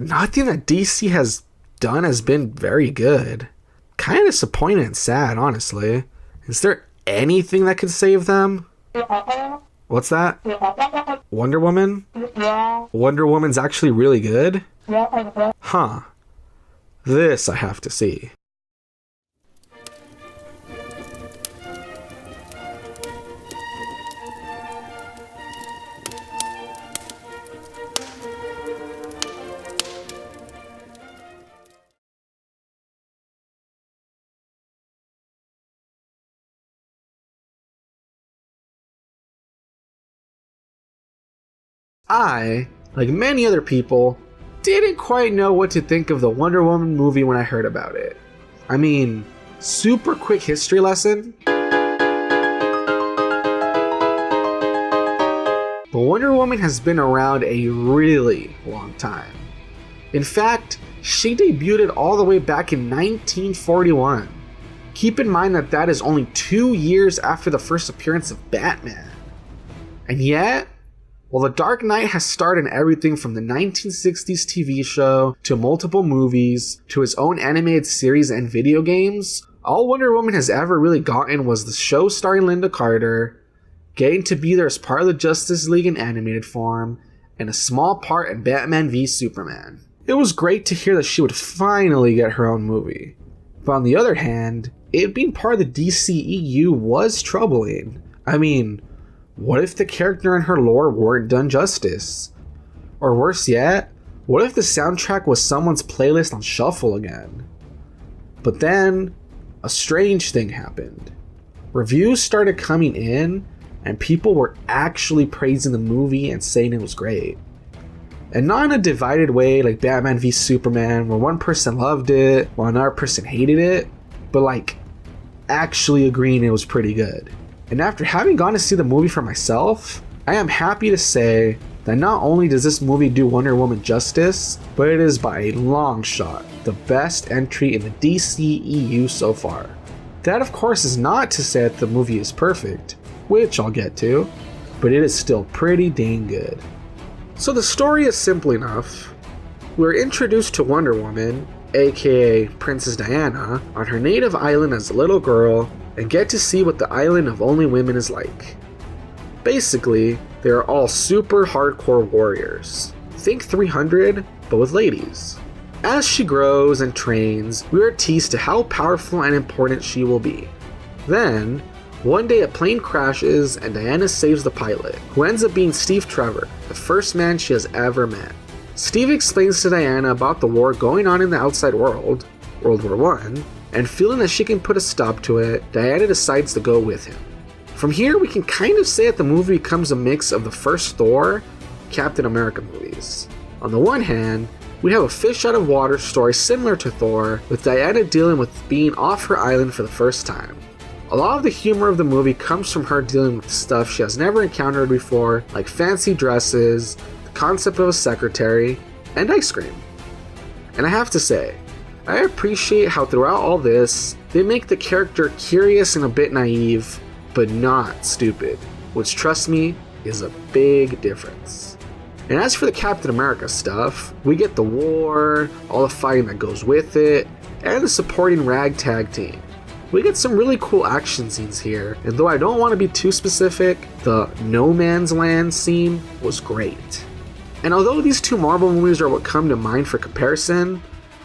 nothing that DC has done has been very good. Kind of disappointed and sad, honestly. Is there anything that could save them? What's that? Wonder Woman? Wonder Woman's actually really good? Huh. This I have to see. I, like many other people, didn't quite know what to think of the Wonder Woman movie when I heard about it. I mean, super quick history lesson. But Wonder Woman has been around a really long time. In fact, she debuted all the way back in 1941. Keep in mind that that is only 2 years after the first appearance of Batman. And yet, well, The Dark Knight has starred in everything from the 1960s TV show to multiple movies to his own animated series and video games. All Wonder Woman has ever really gotten was the show starring Linda Carter, getting to be there as part of the Justice League in animated form, and a small part in Batman v Superman. It was great to hear that she would finally get her own movie. But on the other hand, it being part of the DCEU was troubling. I mean, what if the character and her lore weren't done justice? Or worse yet, what if the soundtrack was someone's playlist on shuffle again? But then, a strange thing happened. Reviews started coming in, and people were actually praising the movie and saying it was great. And not in a divided way like Batman v Superman, where one person loved it while another person hated it, but like, actually agreeing it was pretty good. And after having gone to see the movie for myself, I am happy to say that not only does this movie do Wonder Woman justice, but it is by a long shot the best entry in the DCEU so far. That of course is not to say that the movie is perfect, which I'll get to, but it is still pretty dang good. So the story is simple enough. We're introduced to Wonder Woman, aka Princess Diana, on her native island as a little girl, and get to see what the island of only women is like. Basically, they are all super hardcore warriors. Think 300, but with ladies. As she grows and trains, we are teased to how powerful and important she will be. Then, one day a plane crashes and Diana saves the pilot, who ends up being Steve Trevor, the first man she has ever met. Steve explains to Diana about the war going on in the outside world, World War I, and feeling that she can put a stop to it, Diana decides to go with him. From here, we can kind of say that the movie becomes a mix of the first Thor, Captain America movies. On the one hand, we have a fish out of water story similar to Thor, with Diana dealing with being off her island for the first time. A lot of the humor of the movie comes from her dealing with stuff she has never encountered before, like fancy dresses, the concept of a secretary, and ice cream. And I have to say, I appreciate how throughout all this, they make the character curious and a bit naive, but not stupid, which trust me, is a big difference. And as for the Captain America stuff, we get the war, all the fighting that goes with it, and the supporting ragtag team. We get some really cool action scenes here, and though I don't want to be too specific, the No Man's Land scene was great. And although these two Marvel movies are what come to mind for comparison,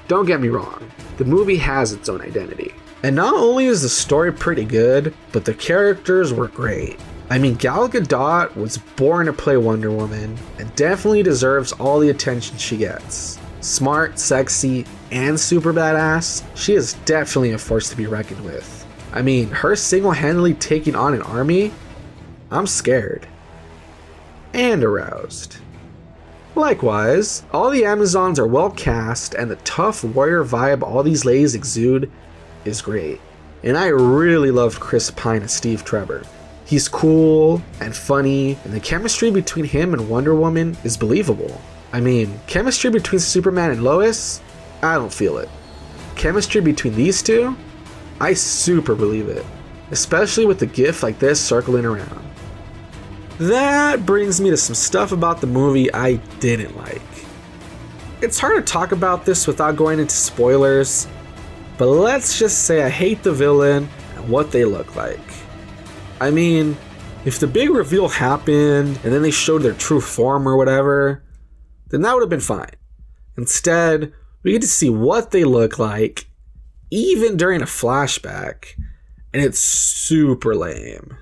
don't get me wrong, the movie has its own identity. And not only is the story pretty good, but the characters were great. I mean, Gal Gadot was born to play Wonder Woman, and definitely deserves all the attention she gets. Smart, sexy, and super badass, she is definitely a force to be reckoned with. I mean, her single-handedly taking on an army? I'm scared. And aroused. Likewise, all the Amazons are well cast, and the tough warrior vibe all these ladies exude is great. And I really loved Chris Pine as Steve Trevor. He's cool and funny, and the chemistry between him and Wonder Woman is believable. I mean, chemistry between Superman and Lois? I don't feel it. Chemistry between these two? I super believe it. Especially with a gif like this circling around. That brings me to some stuff about the movie I didn't like. It's hard to talk about this without going into spoilers, but let's just say I hate the villain and what they look like. I mean, if the big reveal happened and then they showed their true form or whatever, then that would have been fine. Instead, we get to see what they look like, even during a flashback, and it's super lame.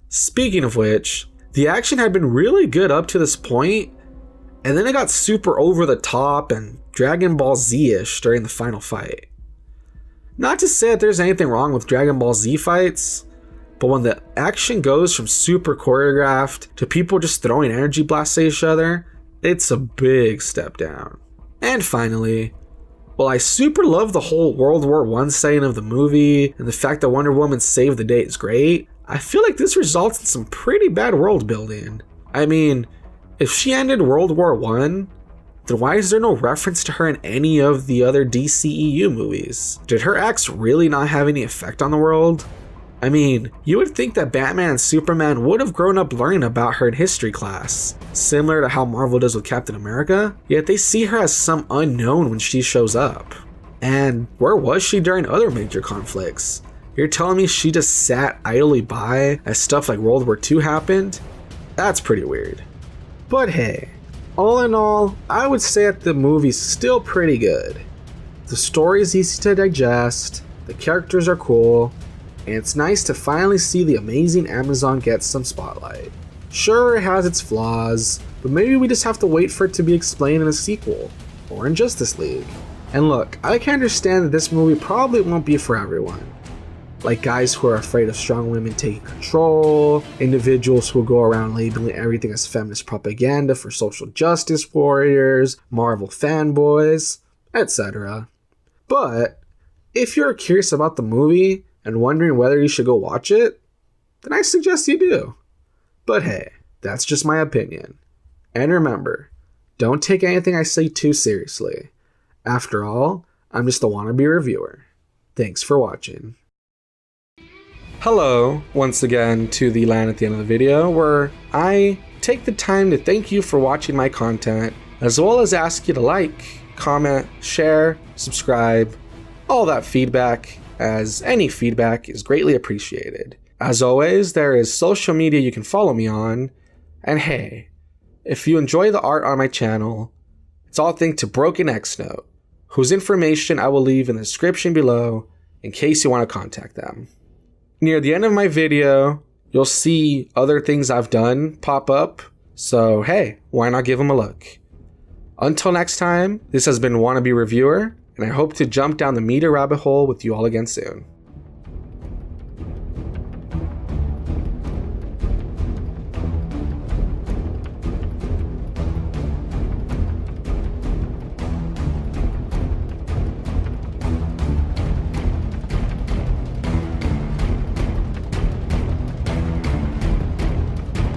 Speaking of which, the action had been really good up to this point, and then it got super over the top and Dragon Ball Z-ish during the final fight. Not to say that there's anything wrong with Dragon Ball Z fights, but when the action goes from super choreographed to people just throwing energy blasts at each other, it's a big step down. And finally, while I super love the whole World War I setting of the movie and the fact that Wonder Woman saved the day is great, I feel like this results in some pretty bad world building. I mean, if she ended World War I, then why is there no reference to her in any of the other DCEU movies? Did her acts really not have any effect on the world? I mean, you would think that Batman and Superman would have grown up learning about her in history class, similar to how Marvel does with Captain America, yet they see her as some unknown when she shows up. And where was she during other major conflicts? You're telling me she just sat idly by as stuff like World War II happened? That's pretty weird. But hey, all in all, I would say that the movie's still pretty good. The story is easy to digest, the characters are cool, and it's nice to finally see the amazing Amazon get some spotlight. Sure, it has its flaws, but maybe we just have to wait for it to be explained in a sequel, or in Justice League. And look, I can understand that this movie probably won't be for everyone. Like guys who are afraid of strong women taking control, individuals who go around labeling everything as feminist propaganda for social justice warriors, Marvel fanboys, etc. But if you're curious about the movie and wondering whether you should go watch it, then I suggest you do. But hey, that's just my opinion. And remember, don't take anything I say too seriously. After all, I'm just a wannabe reviewer. Thanks for watching. Hello, once again, to the line at the end of the video, where I take the time to thank you for watching my content, as well as ask you to like, comment, share, subscribe, all that feedback, as any feedback is greatly appreciated. As always, there is social media you can follow me on, and hey, if you enjoy the art on my channel, it's all thanks to Broken X Note, whose information I will leave in the description below in case you want to contact them. Near the end of my video, you'll see other things I've done pop up, so hey, why not give them a look? Until next time, this has been Wannabe Reviewer, and I hope to jump down the media rabbit hole with you all again soon.